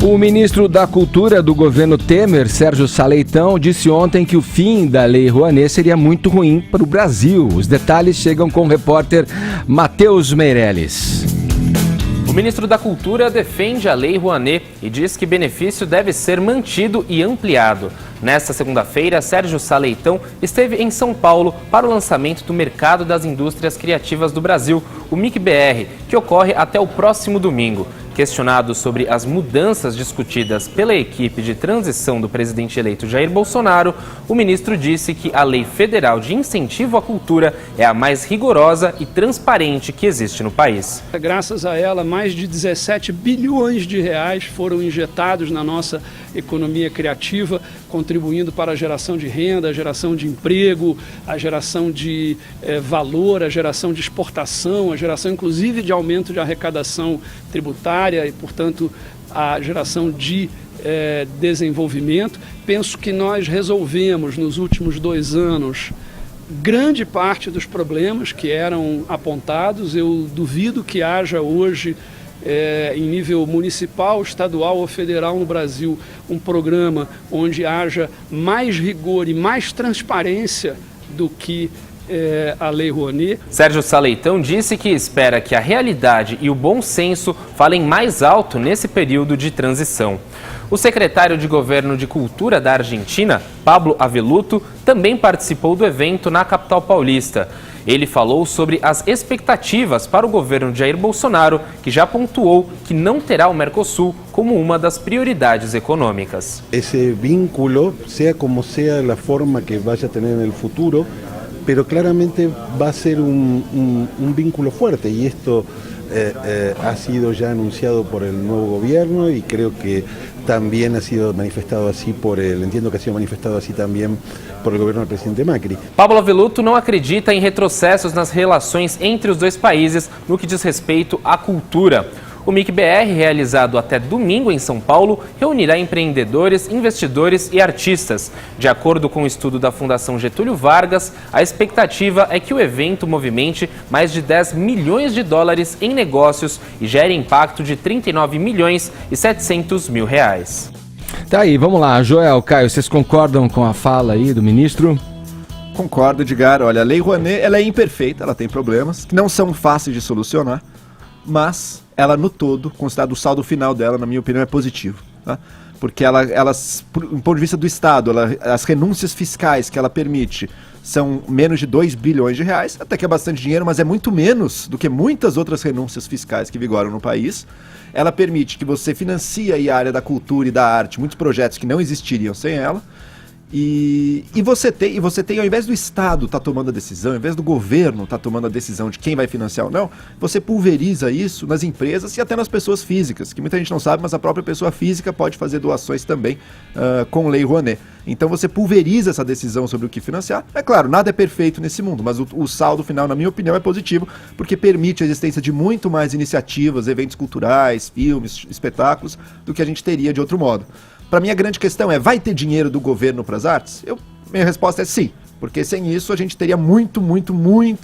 O ministro da Cultura do governo Temer, Sérgio Saleitão, disse ontem que o fim da Lei Rouanet seria muito ruim para o Brasil. Os detalhes chegam com o repórter Matheus Meirelles. O ministro da Cultura defende a Lei Rouanet e diz que o benefício deve ser mantido e ampliado. Nesta segunda-feira, Sérgio Saleitão esteve em São Paulo para o lançamento do Mercado das Indústrias Criativas do Brasil, o MICBR, que ocorre até o próximo domingo. Questionado sobre as mudanças discutidas pela equipe de transição do presidente eleito Jair Bolsonaro, o ministro disse que a Lei Federal de Incentivo à Cultura é a mais rigorosa e transparente que existe no país. Graças a ela, mais de 17 bilhões de reais foram injetados na nossa economia criativa, contribuindo para a geração de renda, a geração de emprego, a geração de valor, a geração de exportação, a geração inclusive de aumento de arrecadação tributária e, portanto, a geração de desenvolvimento. Penso que nós resolvemos nos últimos 2 anos grande parte dos problemas que eram apontados. Eu duvido que haja hoje em nível municipal, estadual ou federal no Brasil, um programa onde haja mais rigor e mais transparência do que a Lei Rouanet. Sérgio Saleitão disse que espera que a realidade e o bom senso falem mais alto nesse período de transição. O secretário de Governo de Cultura da Argentina, Pablo Avelluto, também participou do evento na capital paulista. Ele falou sobre as expectativas para o governo de Jair Bolsonaro, que já pontuou que não terá o Mercosul como uma das prioridades econômicas. Esse vínculo, seja como seja a forma que vaya a ter no futuro, pero claramente va a ser un vínculo fuerte, y esto ha sido ya anunciado por el nuevo gobierno y creo que también ha sido manifestado así entiendo que ha sido manifestado así también por el gobierno del presidente Macri. Pablo Avelluto não acredita em retrocessos nas relações entre os dois países no que diz respeito à cultura. O MICBR, realizado até domingo em São Paulo, reunirá empreendedores, investidores e artistas. De acordo com o estudo da Fundação Getúlio Vargas, a expectativa é que o evento movimente mais de 10 milhões de dólares em negócios e gere impacto de 39 milhões e 700 mil reais. Tá aí, vamos lá. Joel, Caio, vocês concordam com a fala aí do ministro? Concordo, Edgar. Olha, a Lei Rouanet, ela é imperfeita, ela tem problemas que não são fáceis de solucionar, mas ela, no todo, considerado o saldo final dela, na minha opinião, é positivo. Tá? Porque ela, do ponto de vista do Estado, as renúncias fiscais que ela permite são menos de 2 bilhões de reais, até que é bastante dinheiro, mas é muito menos do que muitas outras renúncias fiscais que vigoram no país. Ela permite que você financie aí a área da cultura e da arte, muitos projetos que não existiriam sem ela. E você tem, ao invés do Estado estar tomando a decisão, ao invés do governo estar tomando a decisão de quem vai financiar ou não, você pulveriza isso nas empresas e até nas pessoas físicas, que muita gente não sabe, mas a própria pessoa física pode fazer doações também com Lei Rouanet. Então você pulveriza essa decisão sobre o que financiar. É claro, nada é perfeito nesse mundo, mas o saldo final, na minha opinião, é positivo, porque permite a existência de muito mais iniciativas, eventos culturais, filmes, espetáculos, do que a gente teria de outro modo. Para mim, a grande questão é, vai ter dinheiro do governo para as artes? Minha resposta é sim, porque sem isso a gente teria muito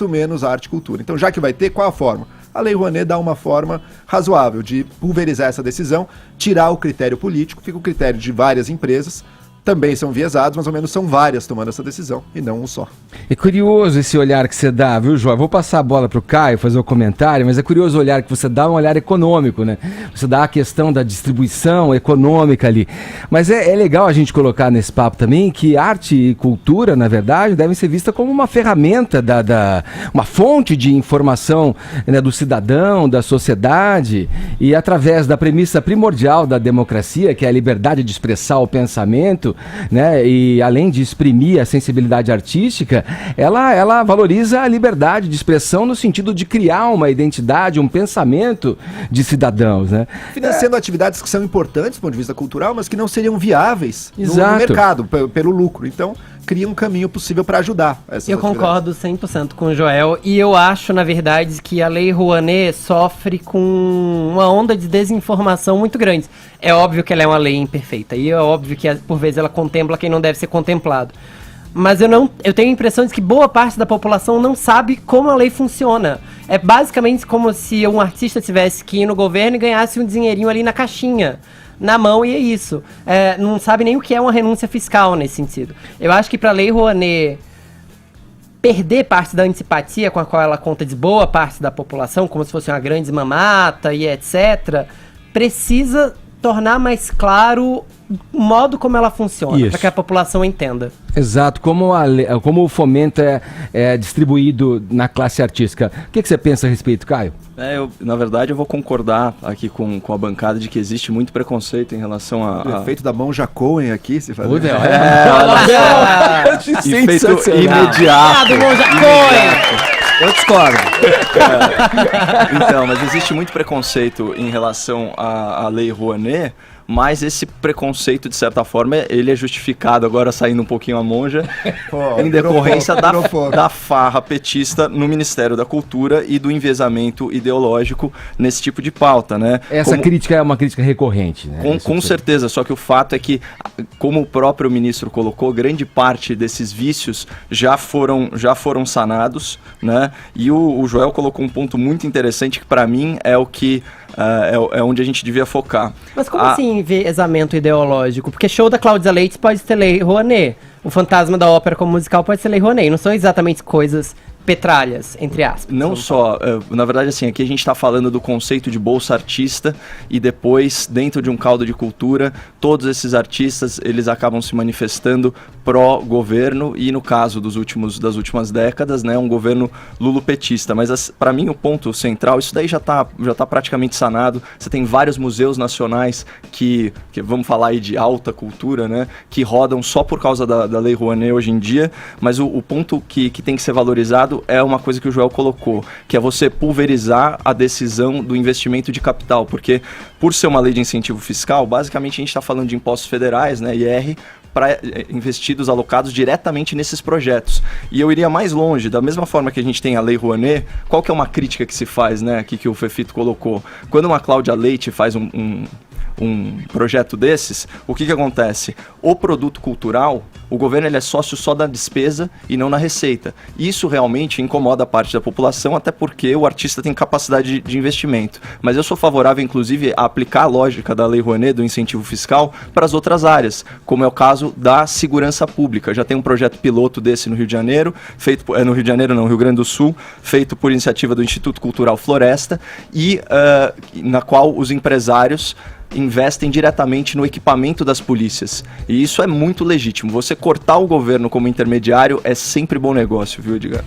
menos arte e cultura. Então, já que vai ter, qual a forma? A Lei Rouanet dá uma forma razoável de pulverizar essa decisão, tirar o critério político, fica o critério de várias empresas, também são viesados, mas ao menos são várias tomando essa decisão e não um só. É curioso esse olhar que você dá, viu, João? Vou passar a bola para o Caio fazer o comentário, mas é curioso o olhar que você dá, um olhar econômico, né? Você dá a questão da distribuição econômica ali. Mas é legal a gente colocar nesse papo também que arte e cultura, na verdade, devem ser vistas como uma ferramenta, uma fonte de informação, né, do cidadão, da sociedade, e através da premissa primordial da democracia, que é a liberdade de expressar o pensamento, né, e além de exprimir a sensibilidade artística, ela valoriza a liberdade de expressão no sentido de criar uma identidade, um pensamento de cidadãos, né? Financiando atividades que são importantes do ponto de vista cultural, mas que não seriam viáveis no mercado, pelo lucro. Então, cria um caminho possível para ajudar essas Eu concordo 100% com o Joel, e eu acho, na verdade, que a Lei Rouanet sofre com uma onda de desinformação muito grande. É óbvio que ela é uma lei imperfeita, e é óbvio que, por vezes, ela contempla quem não deve ser contemplado. Mas eu tenho a impressão de que boa parte da população não sabe como a lei funciona. É basicamente como se um artista tivesse que ir no governo e ganhasse um dinheirinho ali na caixinha. na mão e é isso. Não sabe nem o que é uma renúncia fiscal nesse sentido. Eu acho que para a Lei Rouanet perder parte da antipatia com a qual ela conta de boa parte da população, como se fosse uma grande mamata e etc., precisa tornar mais claro o modo como ela funciona, para que a população entenda. Exato, como o fomento é distribuído na classe artística. O que você pensa a respeito, Caio? Na verdade, eu vou concordar aqui com a bancada de que existe muito preconceito em relação O efeito da mão Cohen aqui, se faz. Efeito imediato. Eu discordo. Então, mas existe muito preconceito em relação à Lei Rouanet, mas esse preconceito, de certa forma, ele é justificado, agora saindo um pouquinho a monja, em decorrência da farra petista no Ministério da Cultura e do enviesamento ideológico nesse tipo de pauta, né? Essa crítica é uma crítica recorrente, né? Com certeza, só que o fato é que, como o próprio ministro colocou, grande parte desses vícios já foram sanados, né? E o Joel colocou um ponto muito interessante que, para mim, é o que é onde a gente devia focar. Mas como assim enviesamento ideológico? Porque show da Cláudia Leite pode ser Lei Rouanet. O Fantasma da Ópera como musical pode ser Lei Rouanet. Não são exatamente coisas petralhas, entre aspas. Não só, na verdade, assim, aqui a gente está falando do conceito de bolsa artista e depois, dentro de um caldo de cultura, todos esses artistas, eles acabam se manifestando pró-governo e, no caso das últimas décadas, né, um governo lulopetista. Mas, para mim, o ponto central, isso daí já tá praticamente sanado. Você tem vários museus nacionais que vamos falar aí de alta cultura, né, que rodam só por causa da Lei Rouanet hoje em dia, mas o ponto que tem que ser valorizado é uma coisa que o Joel colocou, que é você pulverizar a decisão do investimento de capital, porque por ser uma lei de incentivo fiscal, basicamente a gente está falando de impostos federais, né, IR, para investidos alocados diretamente nesses projetos. E eu iria mais longe, da mesma forma que a gente tem a Lei Rouanet, qual que é uma crítica que se faz, né, aqui que o Fefito colocou? Quando uma Cláudia Leite faz um projeto desses, o que acontece? O produto cultural, o governo ele é sócio só da despesa e não na receita. Isso realmente incomoda parte da população, até porque o artista tem capacidade de investimento. Mas eu sou favorável, inclusive, a aplicar a lógica da Lei Rouanet, do incentivo fiscal, para as outras áreas, como é o caso da segurança pública. Já tem um projeto piloto desse no Rio de Janeiro, no Rio Grande do Sul, feito por iniciativa do Instituto Cultural Floresta, e na qual os empresários investem diretamente no equipamento das polícias. E isso é muito legítimo. Você cortar o governo como intermediário é sempre bom negócio, viu, Edgar?